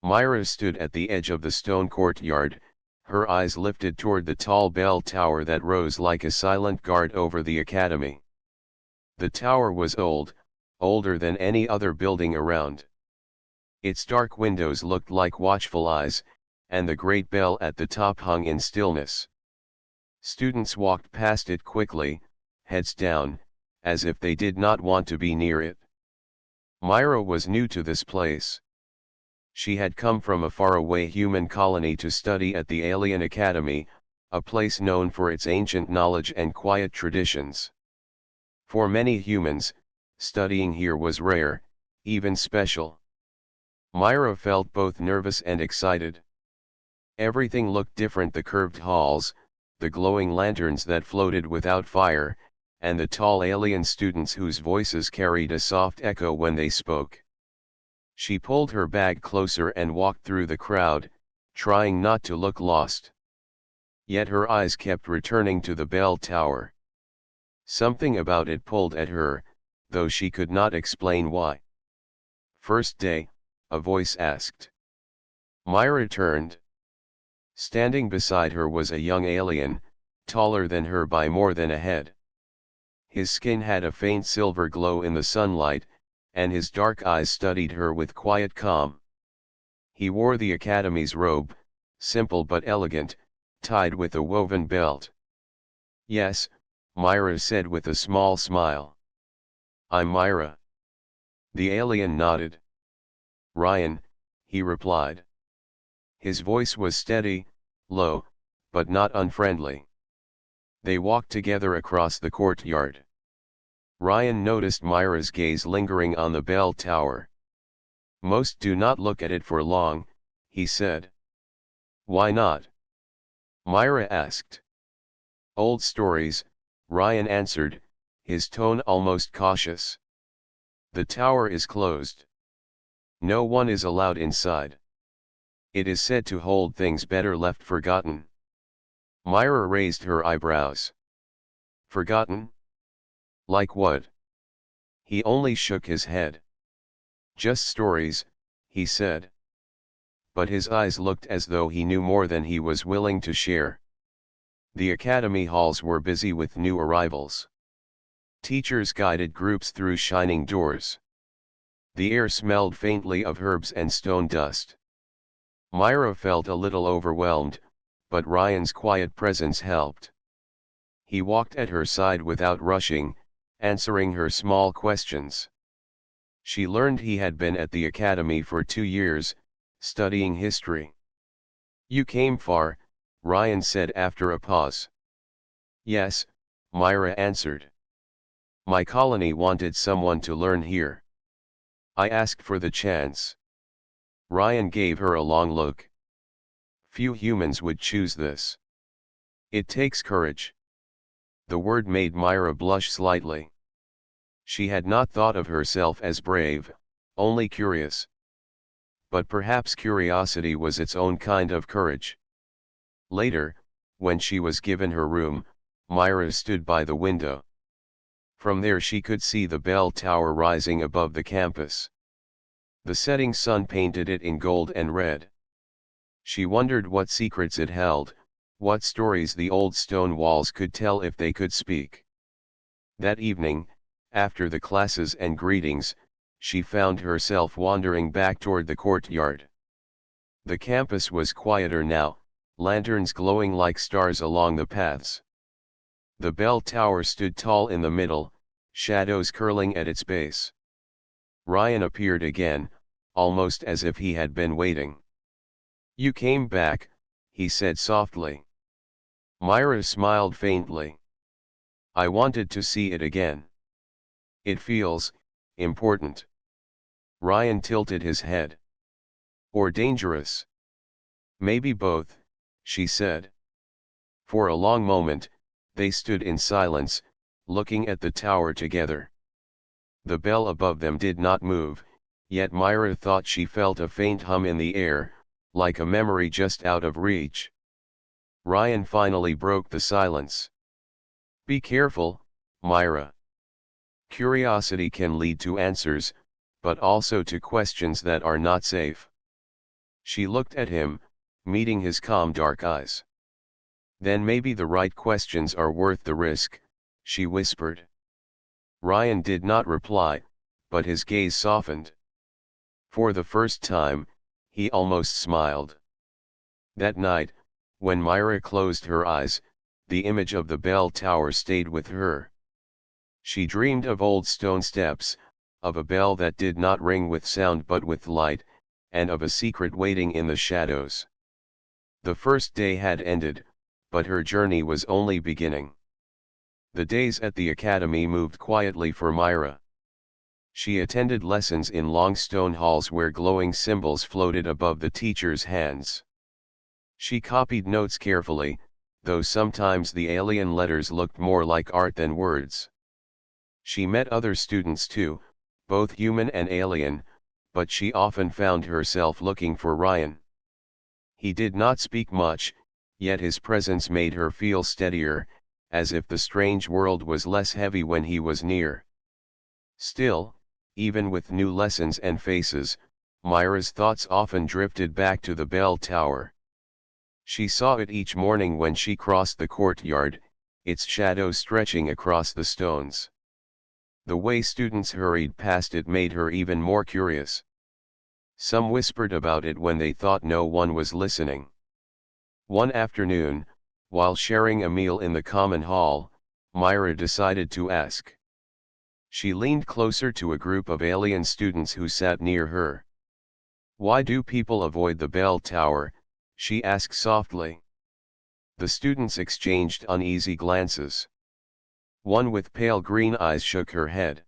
Myra stood at the edge of the stone courtyard, her eyes lifted toward the tall bell tower that rose like a silent guard over the academy. The tower was old, older than any other building around. Its dark windows looked like watchful eyes, and the great bell at the top hung in stillness. Students walked past it quickly, heads down, as if they did not want to be near it. Myra was new to this place. She had come from a faraway human colony to study at the Alien Academy, a place known for its ancient knowledge and quiet traditions. For many humans, studying here was rare, even special. Myra felt both nervous and excited. Everything looked different: the curved halls, the glowing lanterns that floated without fire, and the tall alien students whose voices carried a soft echo when they spoke. She pulled her bag closer and walked through the crowd, trying not to look lost. Yet her eyes kept returning to the bell tower. Something about it pulled at her, though she could not explain why. "First day?" a voice asked. Myra turned. Standing beside her was a young alien, taller than her by more than a head. His skin had a faint silver glow in the sunlight, and his dark eyes studied her with quiet calm. He wore the academy's robe, simple but elegant, tied with a woven belt. "Yes," Myra said with a small smile. "I'm Myra." The alien nodded. "Ryan," he replied. His voice was steady, low, but not unfriendly. They walked together across the courtyard. Ryan noticed Myra's gaze lingering on the bell tower. "Most do not look at it for long," he said. "Why not?" Myra asked. "Old stories," Ryan answered, his tone almost cautious. "The tower is closed. No one is allowed inside. It is said to hold things better left forgotten." Myra raised her eyebrows. "Forgotten? Like what?" He only shook his head. "Just stories," he said. But his eyes looked as though he knew more than he was willing to share. The academy halls were busy with new arrivals. Teachers guided groups through shining doors. The air smelled faintly of herbs and stone dust. Myra felt a little overwhelmed, but Ryan's quiet presence helped. He walked at her side without rushing, answering her small questions. She learned he had been at the academy for 2 years, studying history. "You came far," Ryan said after a pause. "Yes," Myra answered. "My colony wanted someone to learn here. I asked for the chance." Ryan gave her a long look. "Few humans would choose this. It takes courage." The word made Myra blush slightly. She had not thought of herself as brave, only curious. But perhaps curiosity was its own kind of courage. Later, when she was given her room, Myra stood by the window. From there she could see the bell tower rising above the campus. The setting sun painted it in gold and red. She wondered what secrets it held, what stories the old stone walls could tell if they could speak. That evening, after the classes and greetings, she found herself wandering back toward the courtyard. The campus was quieter now, lanterns glowing like stars along the paths. The bell tower stood tall in the middle, shadows curling at its base. Ryan appeared again, almost as if he had been waiting. "You came back," he said softly. Myra smiled faintly. "I wanted to see it again. It feels important." Ryan tilted his head. "Or dangerous?" "Maybe both," she said. For a long moment, they stood in silence, looking at the tower together. The bell above them did not move, yet Myra thought she felt a faint hum in the air, like a memory just out of reach. Ryan finally broke the silence. "Be careful, Myra. Curiosity can lead to answers, but also to questions that are not safe." She looked at him, meeting his calm dark eyes. Then maybe the right questions are worth the risk, she whispered. Ryan did not reply, but his gaze softened. For the first time, he almost smiled. That night, when Myra closed her eyes, the image of the bell tower stayed with her. She dreamed of old stone steps, of a bell that did not ring with sound but with light, and of a secret waiting in the shadows. The first day had ended, but her journey was only beginning. The days at the academy moved quietly for Myra. She attended lessons in long stone halls where glowing symbols floated above the teacher's hands. She copied notes carefully, though sometimes the alien letters looked more like art than words. She met other students too, both human and alien, but she often found herself looking for Ryan. He did not speak much, yet his presence made her feel steadier, as if the strange world was less heavy when he was near. Still, even with new lessons and faces, Myra's thoughts often drifted back to the bell tower. She saw it each morning when she crossed the courtyard, its shadow stretching across the stones. The way students hurried past it made her even more curious. Some whispered about it when they thought no one was listening. One afternoon, while sharing a meal in the common hall, Myra decided to ask. She leaned closer to a group of alien students who sat near her. "Why do people avoid the bell tower?" she asked softly. The students exchanged uneasy glances. One with pale green eyes shook her head.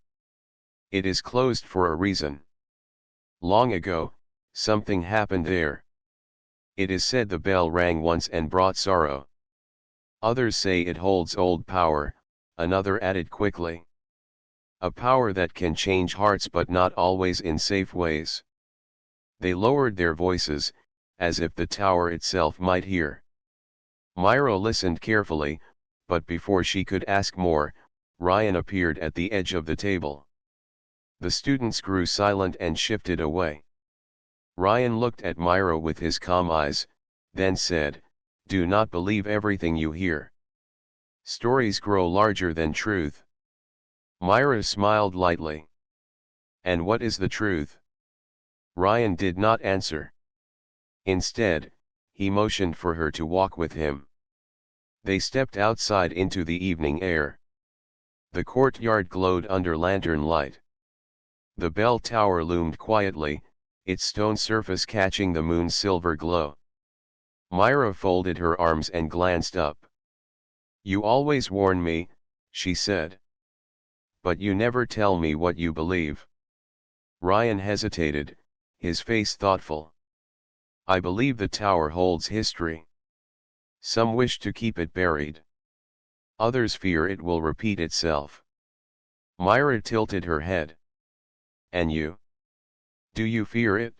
"It is closed for a reason. Long ago, something happened there. It is said the bell rang once and brought sorrow. Others say it holds old power," another added quickly. "A power that can change hearts but not always in safe ways." They lowered their voices, as if the tower itself might hear. Myra listened carefully, but before she could ask more, Ryan appeared at the edge of the table. The students grew silent and shifted away. Ryan looked at Myra with his calm eyes, then said, "Do not believe everything you hear. Stories grow larger than truth." Myra smiled lightly. "And what is the truth?" Ryan did not answer. Instead, he motioned for her to walk with him. They stepped outside into the evening air. The courtyard glowed under lantern light. The bell tower loomed quietly, its stone surface catching the moon's silver glow. Myra folded her arms and glanced up. "You always warn me," she said. "But you never tell me what you believe." Ryan hesitated, his face thoughtful. "I believe the tower holds history. Some wish to keep it buried. Others fear it will repeat itself." Myra tilted her head. "And you? Do you fear it?"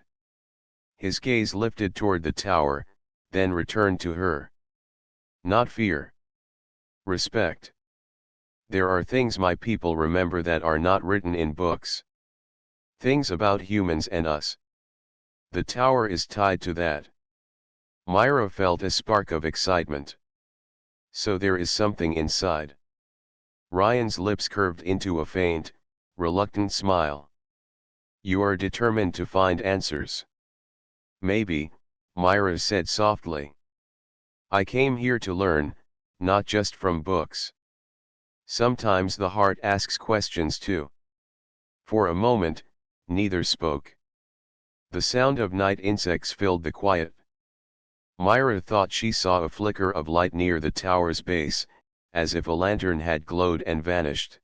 His gaze lifted toward the tower, then returned to her. "Not fear. Respect. There are things my people remember that are not written in books. Things about humans and us. The tower is tied to that." Myra felt a spark of excitement. "So there is something inside." Ryan's lips curved into a faint, reluctant smile. "You are determined to find answers." "Maybe," Myra said softly. "I came here to learn, not just from books. Sometimes the heart asks questions too." For a moment, neither spoke. The sound of night insects filled the quiet. Myra thought she saw a flicker of light near the tower's base, as if a lantern had glowed and vanished.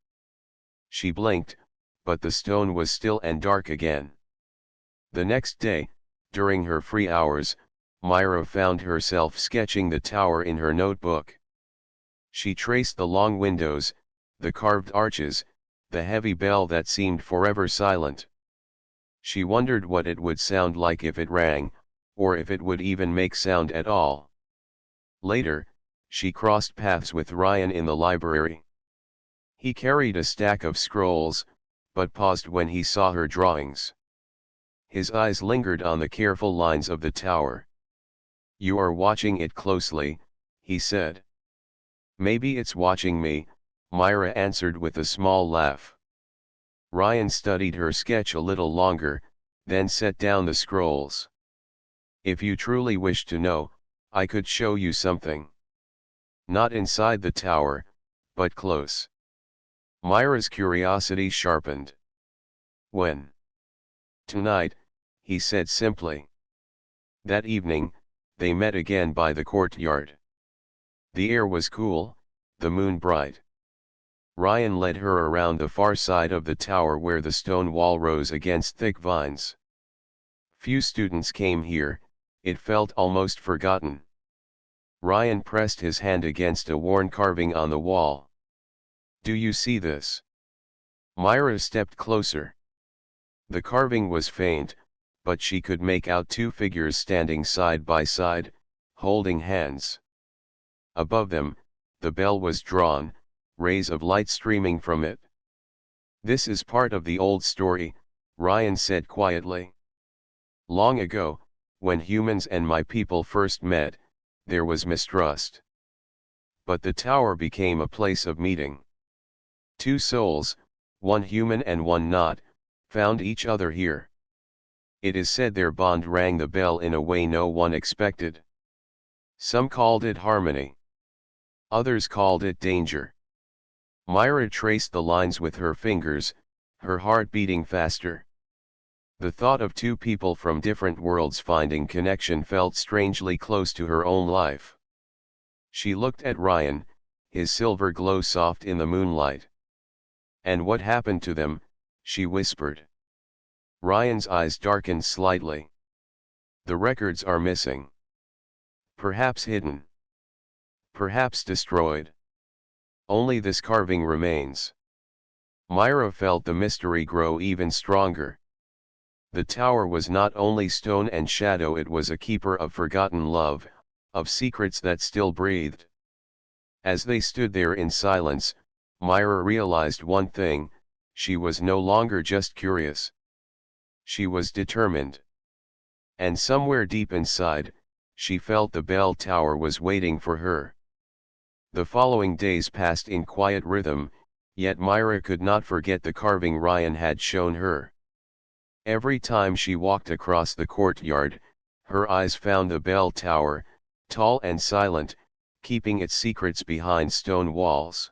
She blinked, but the stone was still and dark again. The next day, during her free hours, Myra found herself sketching the tower in her notebook. She traced the long windows, the carved arches, the heavy bell that seemed forever silent. She wondered what it would sound like if it rang, or if it would even make sound at all. Later, she crossed paths with Ryan in the library. He carried a stack of scrolls, but paused when he saw her drawings. His eyes lingered on the careful lines of the tower. "You are watching it closely," he said. "Maybe it's watching me," Myra answered with a small laugh. Ryan studied her sketch a little longer, then set down the scrolls. "If you truly wish to know, I could show you something. Not inside the tower, but close." Myra's curiosity sharpened. "When?" "Tonight," he said simply. That evening, they met again by the courtyard. The air was cool, the moon bright. Ryan led her around the far side of the tower where the stone wall rose against thick vines. Few students came here, it felt almost forgotten. Ryan pressed his hand against a worn carving on the wall. "Do you see this?" Myra stepped closer. The carving was faint, but she could make out two figures standing side by side, holding hands. Above them, the bell was drawn, rays of light streaming from it. "This is part of the old story," Ryan said quietly. "Long ago, when humans and my people first met, there was mistrust. But the tower became a place of meeting. Two souls, one human and one not, found each other here. It is said their bond rang the bell in a way no one expected. Some called it harmony. Others called it danger." Myra traced the lines with her fingers, her heart beating faster. The thought of two people from different worlds finding connection felt strangely close to her own life. She looked at Ryan, his silver glow soft in the moonlight. "And what happened to them?" she whispered. Ryan's eyes darkened slightly. "The records are missing. Perhaps hidden. Perhaps destroyed. Only this carving remains." Myra felt the mystery grow even stronger. The tower was not only stone and shadow, it was a keeper of forgotten love, of secrets that still breathed. As they stood there in silence, Myra realized one thing: she was no longer just curious. She was determined. And somewhere deep inside, she felt the bell tower was waiting for her. The following days passed in quiet rhythm, yet Myra could not forget the carving Ryan had shown her. Every time she walked across the courtyard, her eyes found the bell tower, tall and silent, keeping its secrets behind stone walls.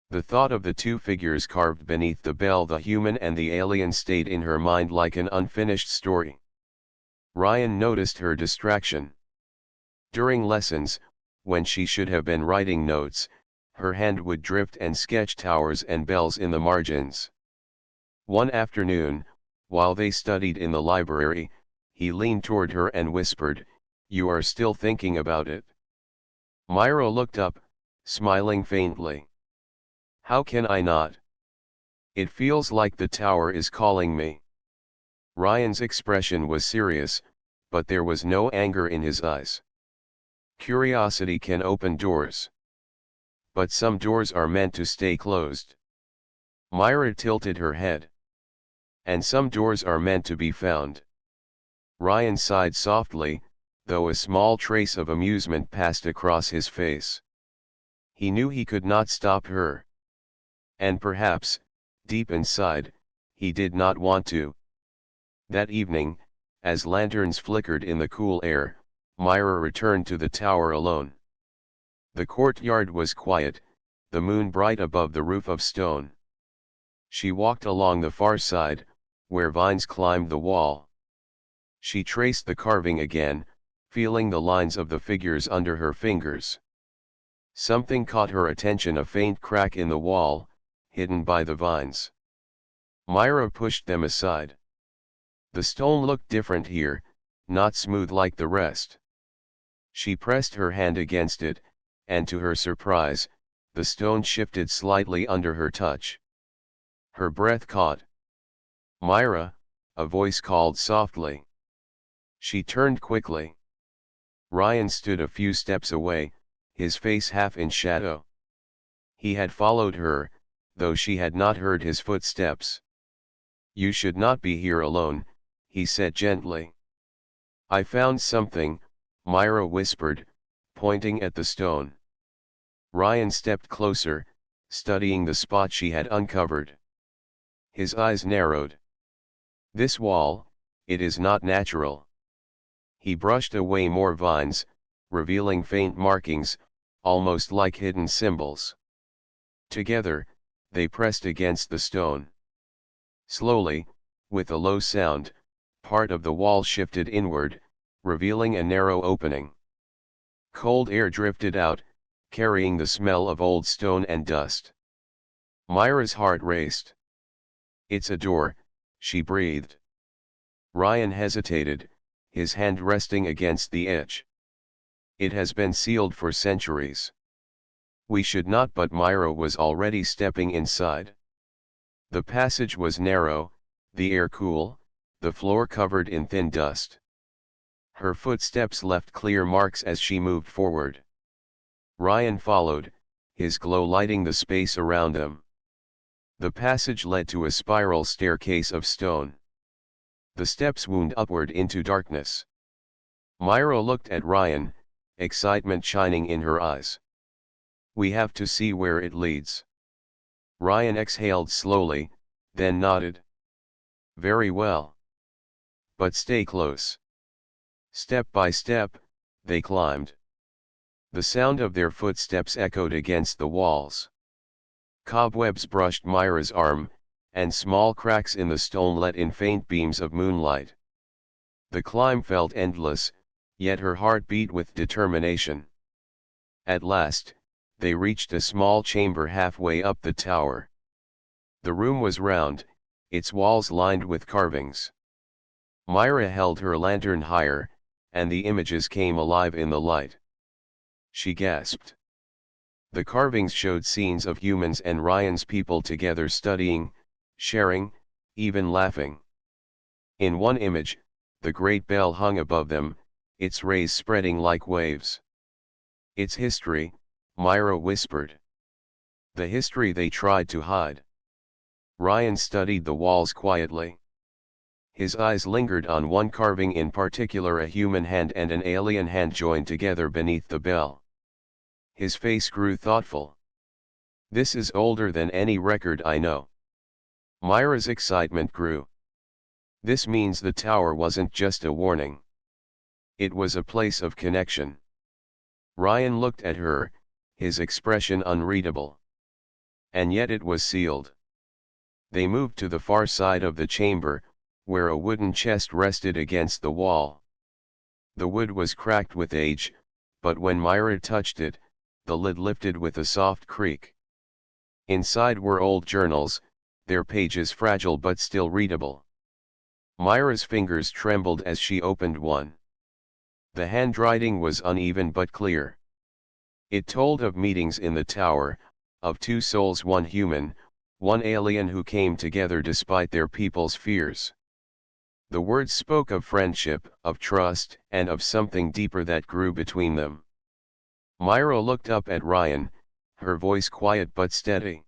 The thought of the two figures carved beneath the bell, the human and the alien, stayed in her mind like an unfinished story. Ryan noticed her distraction. During lessons, when she should have been writing notes, her hand would drift and sketch towers and bells in the margins. One afternoon, while they studied in the library, he leaned toward her and whispered, "You are still thinking about it?" Myra looked up, smiling faintly. "How can I not? It feels like the tower is calling me." Ryan's expression was serious, but there was no anger in his eyes. "Curiosity can open doors. But some doors are meant to stay closed." Myra tilted her head. "And some doors are meant to be found." Ryan sighed softly, though a small trace of amusement passed across his face. He knew he could not stop her. And perhaps, deep inside, he did not want to. That evening, as lanterns flickered in the cool air, Myra returned to the tower alone. The courtyard was quiet, the moon bright above the roof of stone. She walked along the far side, where vines climbed the wall. She traced the carving again, feeling the lines of the figures under her fingers. Something caught her attention: a faint crack in the wall, hidden by the vines. Myra pushed them aside. The stone looked different here, not smooth like the rest. She pressed her hand against it, and to her surprise, the stone shifted slightly under her touch. Her breath caught. "Myra," a voice called softly. She turned quickly. Ryan stood a few steps away, his face half in shadow. He had followed her, though she had not heard his footsteps. "You should not be here alone," he said gently. I found something, Myra whispered, pointing at the stone. Ryan stepped closer, studying the spot she had uncovered. His eyes narrowed. This wall, it is not natural. He brushed away more vines, revealing faint markings, almost like hidden symbols. Together, they pressed against the stone. Slowly, with a low sound, part of the wall shifted inward, revealing a narrow opening. Cold air drifted out, carrying the smell of old stone and dust. Myra's heart raced. It's a door, she breathed. Ryan hesitated, his hand resting against the edge. It has been sealed for centuries. We should not, but Myra was already stepping inside. The passage was narrow, the air cool, the floor covered in thin dust. Her footsteps left clear marks as she moved forward. Ryan followed, his glow lighting the space around them. The passage led to a spiral staircase of stone. The steps wound upward into darkness. Myra looked at Ryan, excitement shining in her eyes. We have to see where it leads. Ryan exhaled slowly, then nodded. Very well. But stay close. Step by step, they climbed. The sound of their footsteps echoed against the walls. Cobwebs brushed Myra's arm, and small cracks in the stone let in faint beams of moonlight. The climb felt endless, yet her heart beat with determination. At last, they reached a small chamber halfway up the tower. The room was round, its walls lined with carvings. Myra held her lantern higher, and the images came alive in the light. She gasped. The carvings showed scenes of humans and Ryan's people together studying, sharing, even laughing. In one image, the great bell hung above them, its rays spreading like waves. Its history, Myra whispered. The history they tried to hide. Ryan studied the walls quietly. His eyes lingered on one carving in particular, a human hand and an alien hand joined together beneath the bell. His face grew thoughtful. This is older than any record I know. Myra's excitement grew. This means the tower wasn't just a warning. It was a place of connection. Ryan looked at her, his expression unreadable. And yet it was sealed. They moved to the far side of the chamber, where a wooden chest rested against the wall. The wood was cracked with age, but when Myra touched it, the lid lifted with a soft creak. Inside were old journals, their pages fragile but still readable. Myra's fingers trembled as she opened one. The handwriting was uneven but clear. It told of meetings in the tower, of two souls, one human, one alien, who came together despite their people's fears. The words spoke of friendship, of trust, and of something deeper that grew between them. Myra looked up at Ryan, her voice quiet but steady.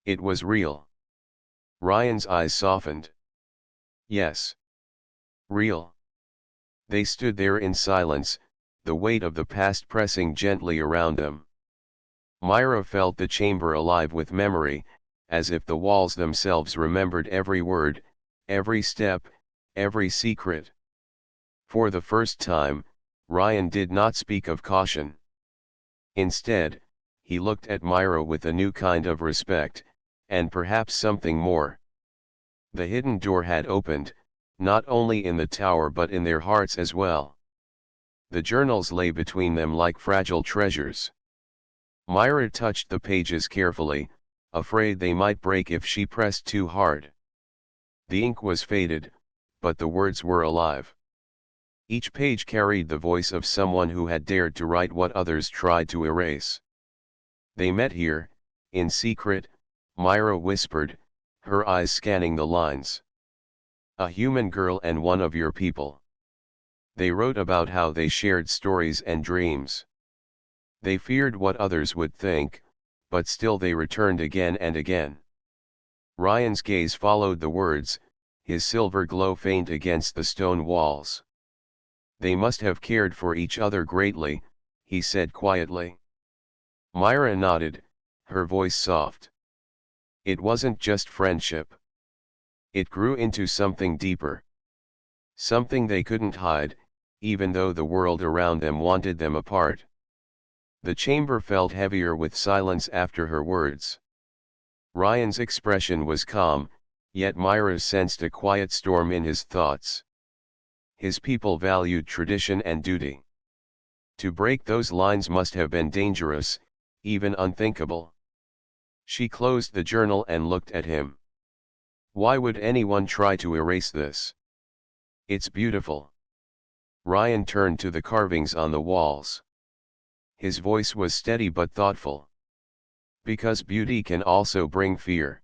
It was real. Ryan's eyes softened. Yes. Real. They stood there in silence, the weight of the past pressing gently around them. Myra felt the chamber alive with memory, as if the walls themselves remembered every word, every step, every secret. For the first time, Ryan did not speak of caution. Instead, he looked at Myra with a new kind of respect, and perhaps something more. The hidden door had opened, not only in the tower but in their hearts as well. The journals lay between them like fragile treasures. Myra touched the pages carefully, afraid they might break if she pressed too hard. The ink was faded, but the words were alive. Each page carried the voice of someone who had dared to write what others tried to erase. They met here, in secret, Myra whispered, her eyes scanning the lines. A human girl and one of your people. They wrote about how they shared stories and dreams. They feared what others would think, but still they returned again and again. Ryan's gaze followed the words, his silver glow faint against the stone walls. "They must have cared for each other greatly," he said quietly. Myra nodded, her voice soft. "It wasn't just friendship. It grew into something deeper. Something they couldn't hide, even though the world around them wanted them apart." The chamber felt heavier with silence after her words. Ryan's expression was calm, yet Myra sensed a quiet storm in his thoughts. His people valued tradition and duty. To break those lines must have been dangerous, even unthinkable. She closed the journal and looked at him. "Why would anyone try to erase this? It's beautiful." Ryan turned to the carvings on the walls. His voice was steady but thoughtful. "Because beauty can also bring fear.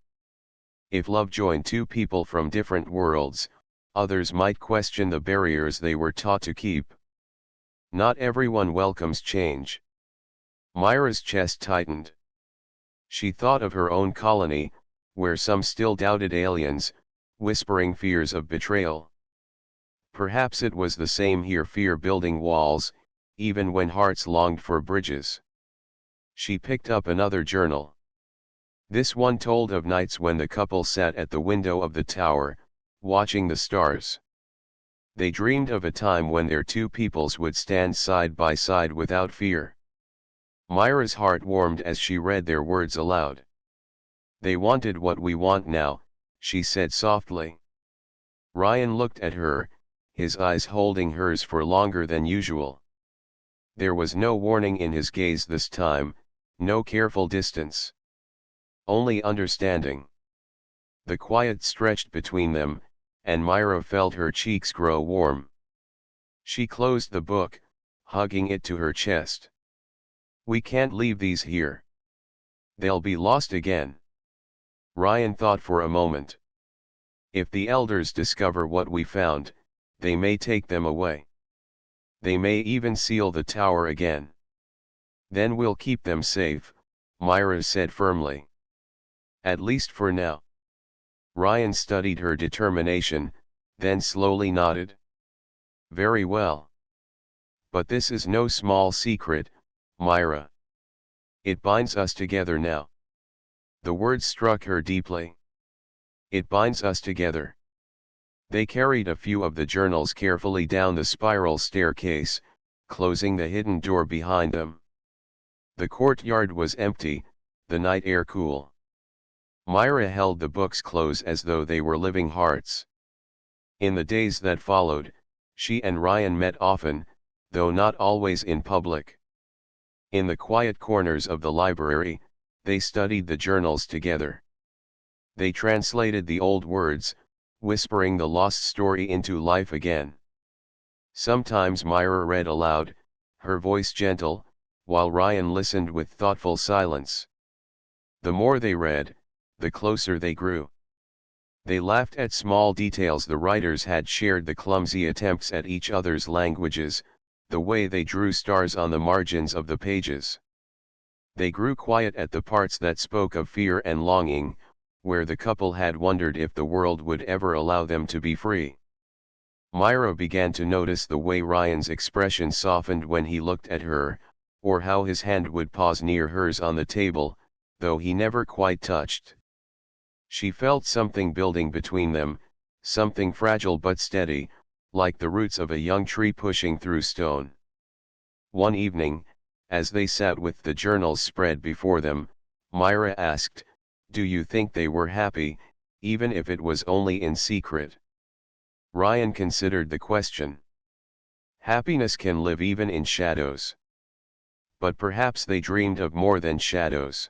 If love joined two people from different worlds, others might question the barriers they were taught to keep. Not everyone welcomes change." Myra's chest tightened. She thought of her own colony, where some still doubted aliens, whispering fears of betrayal. Perhaps it was the same here, fear building walls, even when hearts longed for bridges. She picked up another journal. This one told of nights when the couple sat at the window of the tower, watching the stars. They dreamed of a time when their two peoples would stand side by side without fear. Myra's heart warmed as she read their words aloud. "They wanted what we want now," she said softly. Ryan looked at her, his eyes holding hers for longer than usual. There was no warning in his gaze this time, no careful distance. Only understanding. The quiet stretched between them, and Myra felt her cheeks grow warm. She closed the book, hugging it to her chest. "We can't leave these here. They'll be lost again." Ryan thought for a moment. "If the elders discover what we found, they may take them away. They may even seal the tower again. Then we'll keep them safe," Myra said firmly. "At least for now." Ryan studied her determination, then slowly nodded. "Very well. But this is no small secret, Myra. It binds us together now." The words struck her deeply. "It binds us together." They carried a few of the journals carefully down the spiral staircase, closing the hidden door behind them. The courtyard was empty, the night air cool. Myra held the books close as though they were living hearts. In the days that followed, she and Ryan met often, though not always in public. In the quiet corners of the library, they studied the journals together. They translated the old words, whispering the lost story into life again. Sometimes Myra read aloud, her voice gentle, while Ryan listened with thoughtful silence. The more they read, the closer they grew. They laughed at small details the writers had shared, the clumsy attempts at each other's languages, the way they drew stars on the margins of the pages. They grew quiet at the parts that spoke of fear and longing, where the couple had wondered if the world would ever allow them to be free. Myra began to notice the way Ryan's expression softened when he looked at her, or how his hand would pause near hers on the table, though he never quite touched. She felt something building between them, something fragile but steady, like the roots of a young tree pushing through stone. One evening, as they sat with the journals spread before them, Myra asked, "Do you think they were happy, even if it was only in secret?" Ryan considered the question. "Happiness can live even in shadows. But perhaps they dreamed of more than shadows.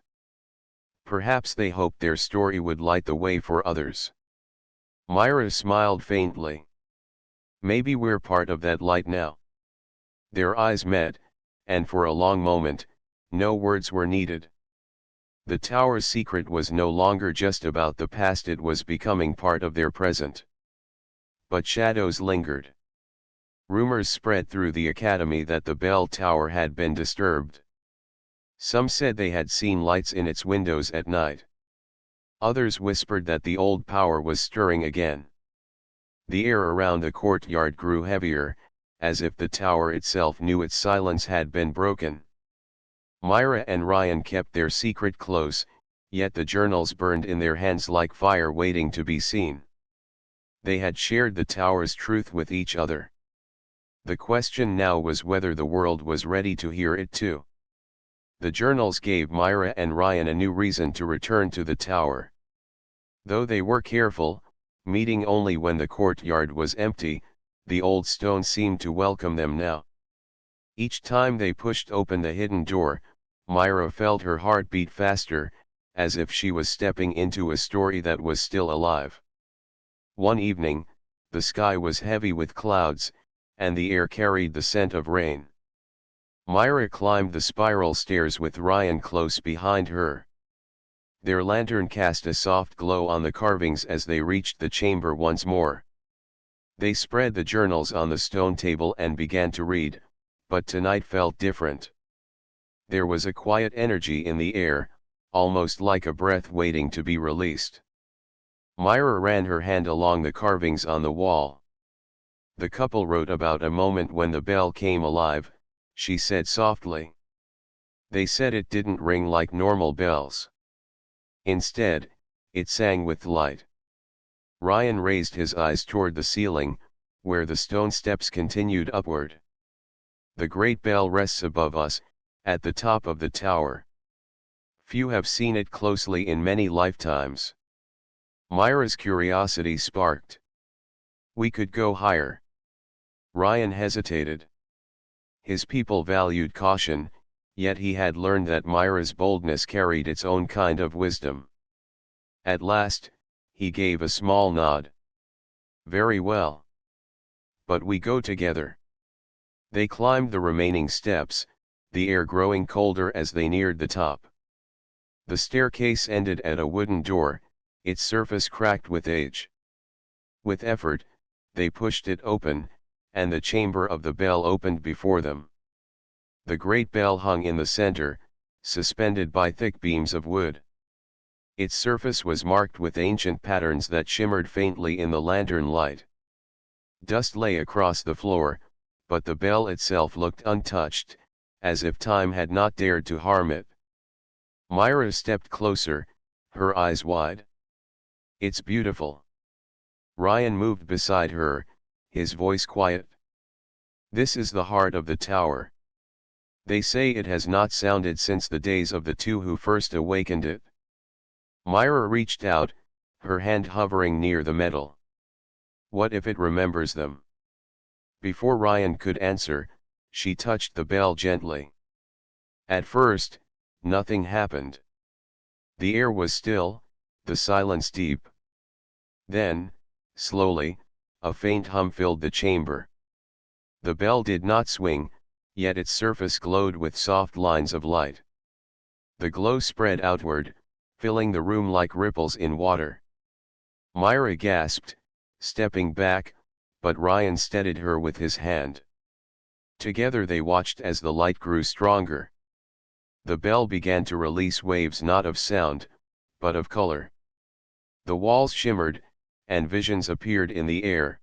Perhaps they hoped their story would light the way for others." Myra smiled faintly. "Maybe we're part of that light now." Their eyes met, and for a long moment, no words were needed. The tower's secret was no longer just about the past, it was becoming part of their present. But shadows lingered. Rumors spread through the academy that the bell tower had been disturbed. Some said they had seen lights in its windows at night. Others whispered that the old power was stirring again. The air around the courtyard grew heavier, as if the tower itself knew its silence had been broken. Myra and Ryan kept their secret close, yet the journals burned in their hands like fire waiting to be seen. They had shared the tower's truth with each other. The question now was whether the world was ready to hear it too. The journals gave Myra and Ryan a new reason to return to the tower. Though they were careful, meeting only when the courtyard was empty, the old stone seemed to welcome them now. Each time they pushed open the hidden door, Myra felt her heart beat faster, as if she was stepping into a story that was still alive. One evening, the sky was heavy with clouds, and the air carried the scent of rain. Myra climbed the spiral stairs with Ryan close behind her. Their lantern cast a soft glow on the carvings as they reached the chamber once more. They spread the journals on the stone table and began to read, but tonight felt different. There was a quiet energy in the air, almost like a breath waiting to be released. Myra ran her hand along the carvings on the wall. The couple wrote about a moment when the bell came alive, she said softly. They said it didn't ring like normal bells. Instead, it sang with light. Ryan raised his eyes toward the ceiling, where the stone steps continued upward. The great bell rests above us, at the top of the tower. Few have seen it closely in many lifetimes. Myra's curiosity sparked. We could go higher. Ryan hesitated. His people valued caution, yet he had learned that Myra's boldness carried its own kind of wisdom. At last, he gave a small nod. Very well. But we go together. They climbed the remaining steps, the air growing colder as they neared the top. The staircase ended at a wooden door, its surface cracked with age. With effort, they pushed it open, and the chamber of the bell opened before them. The great bell hung in the center, suspended by thick beams of wood. Its surface was marked with ancient patterns that shimmered faintly in the lantern light. Dust lay across the floor, but the bell itself looked untouched, as if time had not dared to harm it. Myra stepped closer, her eyes wide. It's beautiful. Ryan moved beside her, his voice quiet. This is the heart of the tower. They say it has not sounded since the days of the two who first awakened it. Myra reached out, her hand hovering near the metal. What if it remembers them? Before Ryan could answer, she touched the bell gently. At first, nothing happened. The air was still, the silence deep. Then, slowly, a faint hum filled the chamber. The bell did not swing, yet its surface glowed with soft lines of light. The glow spread outward, filling the room like ripples in water. Myra gasped, stepping back, but Ryan steadied her with his hand. Together they watched as the light grew stronger. The bell began to release waves not of sound, but of color. The walls shimmered, and visions appeared in the air.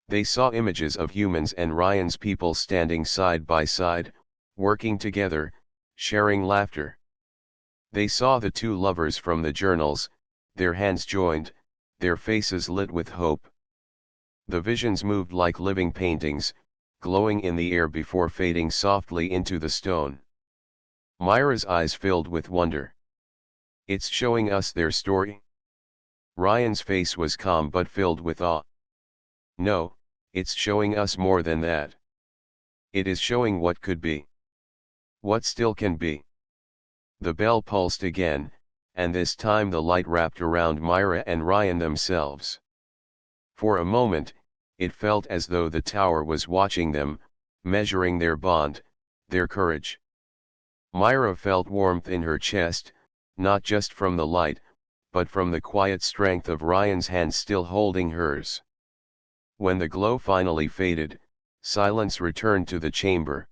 They saw images of humans and Ryan's people standing side by side, working together, sharing laughter. They saw the two lovers from the journals, their hands joined, their faces lit with hope. The visions moved like living paintings, glowing in the air before fading softly into the stone. Myra's eyes filled with wonder. It's showing us their story? Ryan's face was calm but filled with awe. No, it's showing us more than that. It is showing what could be. What still can be. The bell pulsed again, and this time the light wrapped around Myra and Ryan themselves. For a moment, it felt as though the tower was watching them, measuring their bond, their courage. Myra felt warmth in her chest, not just from the light, but from the quiet strength of Ryan's hand still holding hers. When the glow finally faded, silence returned to the chamber.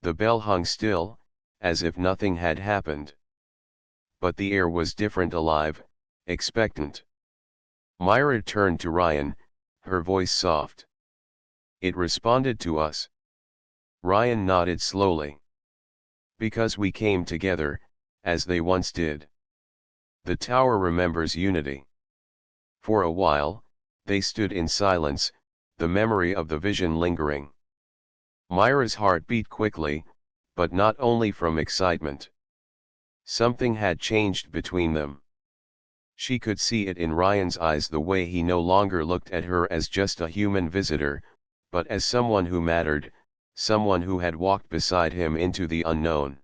The bell hung still, as if nothing had happened. But the air was different, alive, expectant. Myra turned to Ryan, her voice soft. It responded to us. Ryan nodded slowly. Because we came together, as they once did. The tower remembers unity. For a while, they stood in silence, the memory of the vision lingering. Myra's heart beat quickly, but not only from excitement. Something had changed between them. She could see it in Ryan's eyes, the way he no longer looked at her as just a human visitor, but as someone who mattered, someone who had walked beside him into the unknown.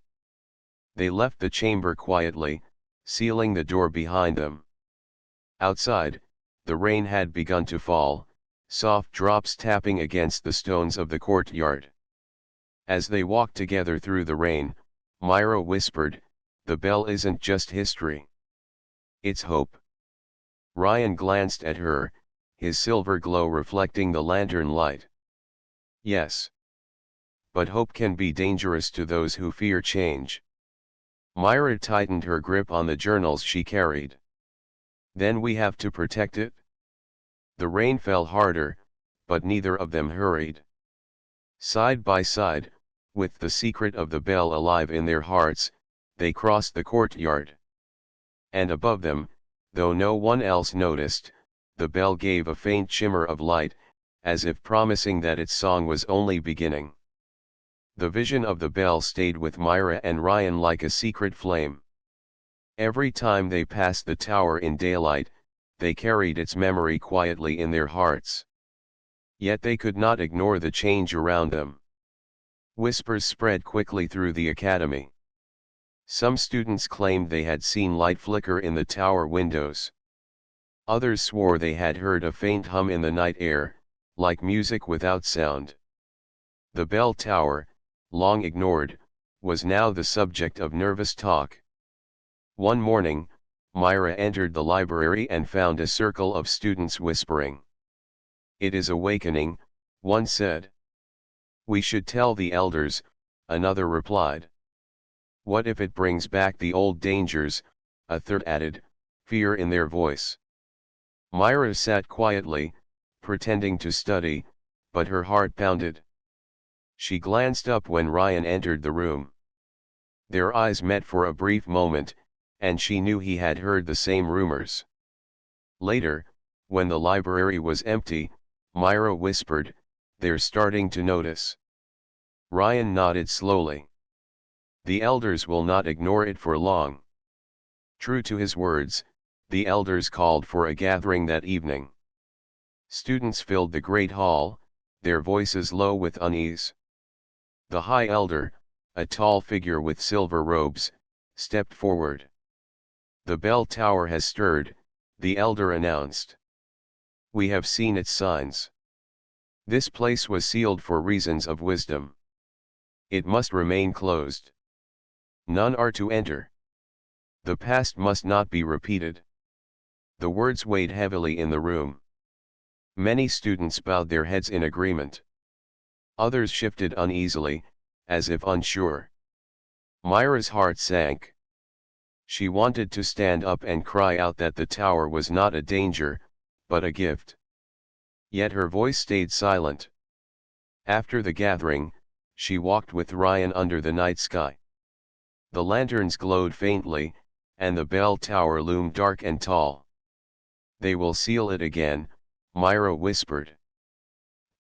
They left the chamber quietly, sealing the door behind them. Outside, the rain had begun to fall, soft drops tapping against the stones of the courtyard. As they walked together through the rain, Myra whispered, "The bell isn't just history. It's hope." Ryan glanced at her, his silver glow reflecting the lantern light. "Yes. But hope can be dangerous to those who fear change." Myra tightened her grip on the journals she carried. "Then we have to protect it?" The rain fell harder, but neither of them hurried. Side by side, with the secret of the bell alive in their hearts, they crossed the courtyard. And above them, though no one else noticed, the bell gave a faint shimmer of light, as if promising that its song was only beginning. The vision of the bell stayed with Myra and Ryan like a secret flame. Every time they passed the tower in daylight, they carried its memory quietly in their hearts. Yet they could not ignore the change around them. Whispers spread quickly through the academy. Some students claimed they had seen light flicker in the tower windows. Others swore they had heard a faint hum in the night air, like music without sound. The bell tower, long ignored, was now the subject of nervous talk. One morning, Myra entered the library and found a circle of students whispering. "It is awakening," one said. "We should tell the elders," another replied. "What if it brings back the old dangers," a third added, fear in their voice. Myra sat quietly, pretending to study, but her heart pounded. She glanced up when Ryan entered the room. Their eyes met for a brief moment, and she knew he had heard the same rumors. Later, when the library was empty, Myra whispered, "They're starting to notice." Ryan nodded slowly. "The elders will not ignore it for long." True to his words, the elders called for a gathering that evening. Students filled the great hall, their voices low with unease. The high elder, a tall figure with silver robes, stepped forward. "The bell tower has stirred," the elder announced. "We have seen its signs. This place was sealed for reasons of wisdom. It must remain closed. None are to enter. The past must not be repeated." The words weighed heavily in the room. Many students bowed their heads in agreement. Others shifted uneasily, as if unsure. Myra's heart sank. She wanted to stand up and cry out that the tower was not a danger, but a gift. Yet her voice stayed silent. After the gathering, she walked with Ryan under the night sky. The lanterns glowed faintly, and the bell tower loomed dark and tall. "They will seal it again," Myra whispered.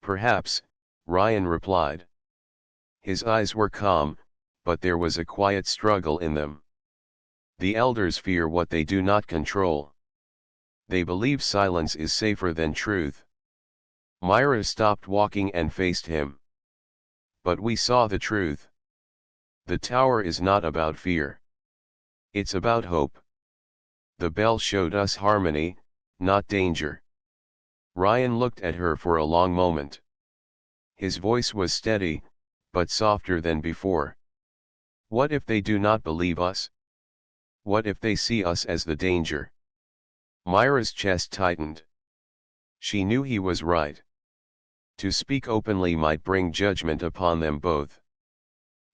"Perhaps," Ryan replied. His eyes were calm, but there was a quiet struggle in them. The elders fear what they do not control. They believe silence is safer than truth. Myra stopped walking and faced him. "But we saw the truth. The tower is not about fear. It's about hope. The bell showed us harmony, not danger." Ryan looked at her for a long moment. His voice was steady, but softer than before. "What if they do not believe us? What if they see us as the danger?" Myra's chest tightened. She knew he was right. To speak openly might bring judgment upon them both.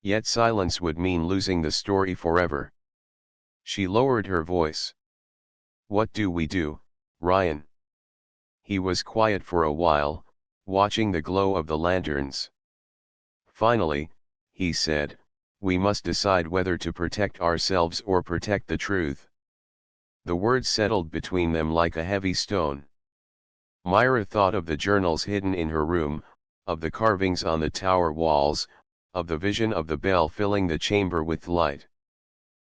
Yet silence would mean losing the story forever. She lowered her voice. "What do we do, Ryan?" He was quiet for a while, watching the glow of the lanterns. Finally, he said, "We must decide whether to protect ourselves or protect the truth." The words settled between them like a heavy stone. Myra thought of the journals hidden in her room, of the carvings on the tower walls, of the vision of the bell filling the chamber with light.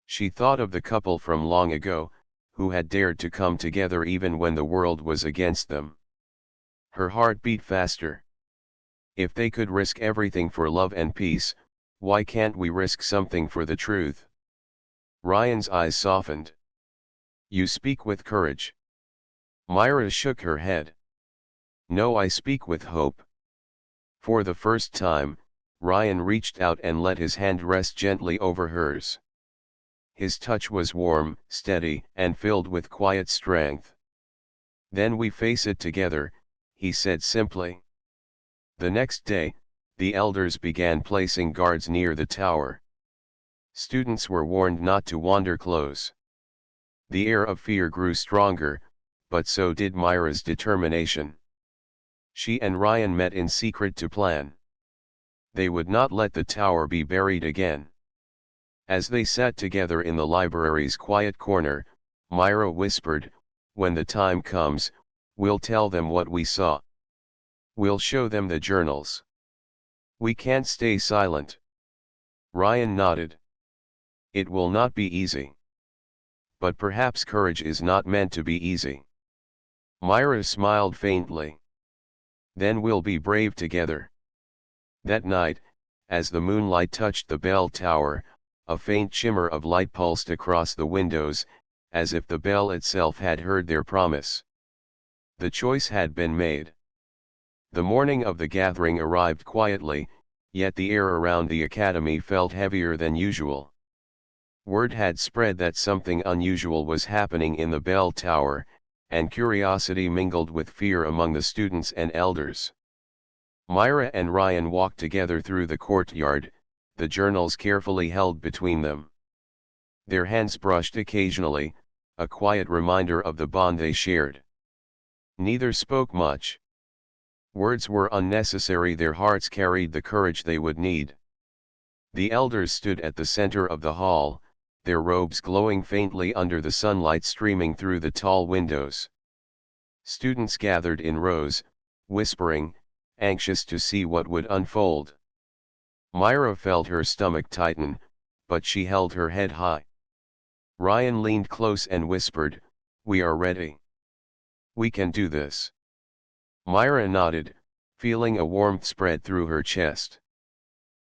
She thought of the couple from long ago, who had dared to come together even when the world was against them. Her heart beat faster. If they could risk everything for love and peace, why can't we risk something for the truth? Ryan's eyes softened. "You speak with courage." Myra shook her head. "No, I speak with hope." For the first time, Ryan reached out and let his hand rest gently over hers. His touch was warm, steady, and filled with quiet strength. "Then we face it together," he said simply. The next day, the elders began placing guards near the tower. Students were warned not to wander close. The air of fear grew stronger, but so did Myra's determination. She and Ryan met in secret to plan. They would not let the tower be buried again. As they sat together in the library's quiet corner, Myra whispered, "When the time comes, we'll tell them what we saw. We'll show them the journals. We can't stay silent." Ryan nodded. "It will not be easy. But perhaps courage is not meant to be easy." Myra smiled faintly. "Then we'll be brave together." That night, as the moonlight touched the bell tower, a faint shimmer of light pulsed across the windows, as if the bell itself had heard their promise. The choice had been made. The morning of the gathering arrived quietly, yet the air around the academy felt heavier than usual. Word had spread that something unusual was happening in the bell tower, and curiosity mingled with fear among the students and elders. Myra and Ryan walked together through the courtyard, the journals carefully held between them. Their hands brushed occasionally, a quiet reminder of the bond they shared. Neither spoke much. Words were unnecessary, their hearts carried the courage they would need. The elders stood at the center of the hall, their robes glowing faintly under the sunlight streaming through the tall windows. Students gathered in rows, whispering, anxious to see what would unfold. Myra felt her stomach tighten, but she held her head high. Ryan leaned close and whispered, "We are ready. We can do this." Myra nodded, feeling a warmth spread through her chest.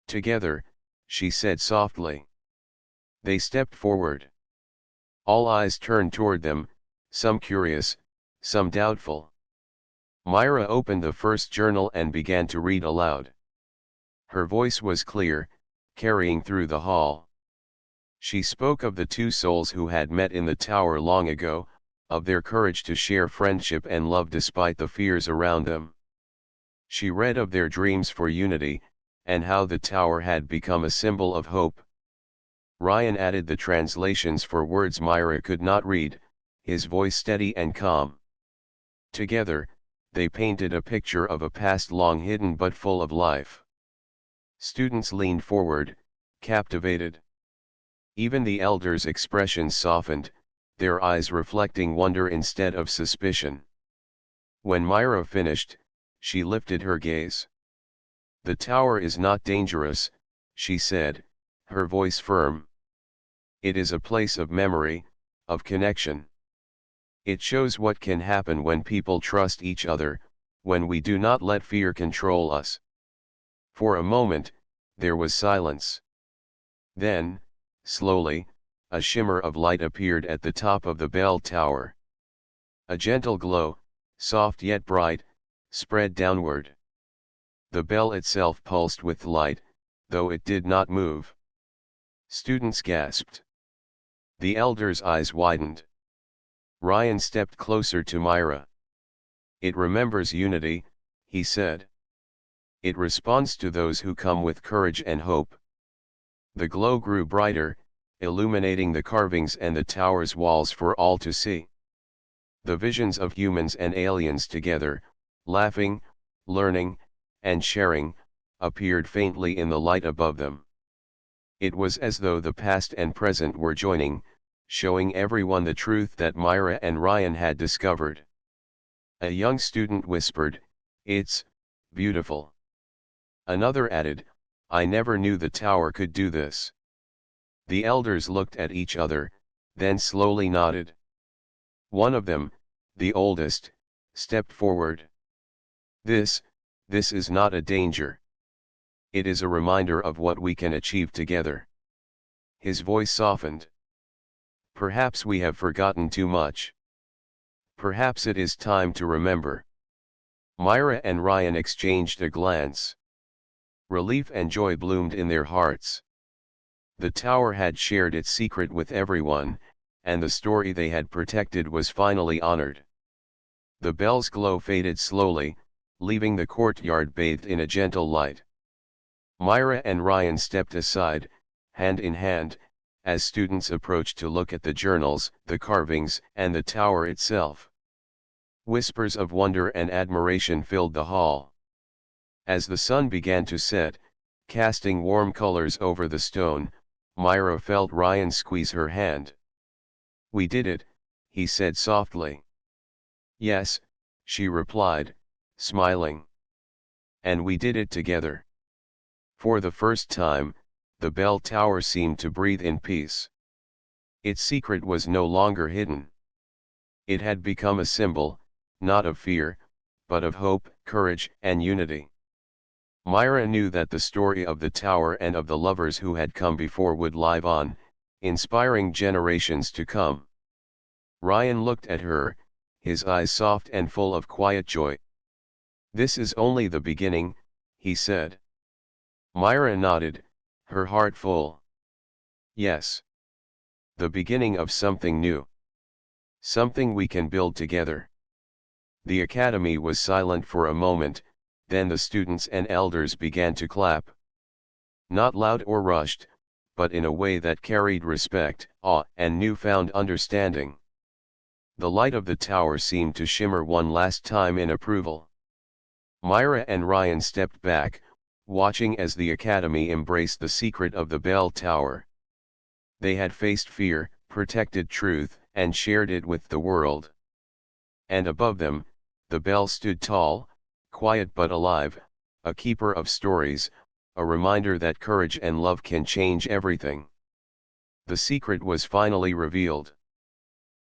"Together," she said softly. They stepped forward. All eyes turned toward them, some curious, some doubtful. Myra opened the first journal and began to read aloud. Her voice was clear, carrying through the hall. She spoke of the two souls who had met in the tower long ago, of their courage to share friendship and love despite the fears around them. She read of their dreams for unity, and how the tower had become a symbol of hope. Ryan added the translations for words Myra could not read, his voice steady and calm. Together, they painted a picture of a past long hidden but full of life. Students leaned forward, captivated. Even the elders' expressions softened, their eyes reflecting wonder instead of suspicion. When Myra finished, she lifted her gaze. "The tower is not dangerous," she said, her voice firm. "It is a place of memory, of connection. It shows what can happen when people trust each other, when we do not let fear control us." For a moment, there was silence. Then, slowly, a shimmer of light appeared at the top of the bell tower. A gentle glow, soft yet bright, spread downward. The bell itself pulsed with light, though it did not move. Students gasped. The elders' eyes widened. Ryan stepped closer to Myra. "It remembers unity," he said. "It responds to those who come with courage and hope." The glow grew brighter, illuminating the carvings and the tower's walls for all to see. The visions of humans and aliens together, laughing, learning, and sharing, appeared faintly in the light above them. It was as though the past and present were joining, showing everyone the truth that Myra and Ryan had discovered. A young student whispered, "It's beautiful." Another added, "I never knew the tower could do this." The elders looked at each other, then slowly nodded. One of them, the oldest, stepped forward. This is not a danger. It is a reminder of what we can achieve together." His voice softened. "Perhaps we have forgotten too much. Perhaps it is time to remember." Myra and Ryan exchanged a glance. Relief and joy bloomed in their hearts. The tower had shared its secret with everyone, and the story they had protected was finally honored. The bell's glow faded slowly, leaving the courtyard bathed in a gentle light. Myra and Ryan stepped aside, hand in hand, as students approached to look at the journals, the carvings, and the tower itself. Whispers of wonder and admiration filled the hall. As the sun began to set, casting warm colors over the stone, Myra felt Ryan squeeze her hand. "We did it," he said softly. "Yes," she replied, smiling. "And we did it together." For the first time, the bell tower seemed to breathe in peace. Its secret was no longer hidden. It had become a symbol, not of fear, but of hope, courage, and unity. Myra knew that the story of the tower and of the lovers who had come before would live on, inspiring generations to come. Ryan looked at her, his eyes soft and full of quiet joy. "This is only the beginning," he said. Myra nodded, her heart full. "Yes. The beginning of something new. Something we can build together." The academy was silent for a moment, then the students and elders began to clap. Not loud or rushed, but in a way that carried respect, awe, and newfound understanding. The light of the tower seemed to shimmer one last time in approval. Myra and Ryan stepped back, watching as the academy embraced the secret of the bell tower. They had faced fear, protected truth, and shared it with the world. And above them, the bell stood tall, quiet but alive, a keeper of stories, a reminder that courage and love can change everything. The secret was finally revealed.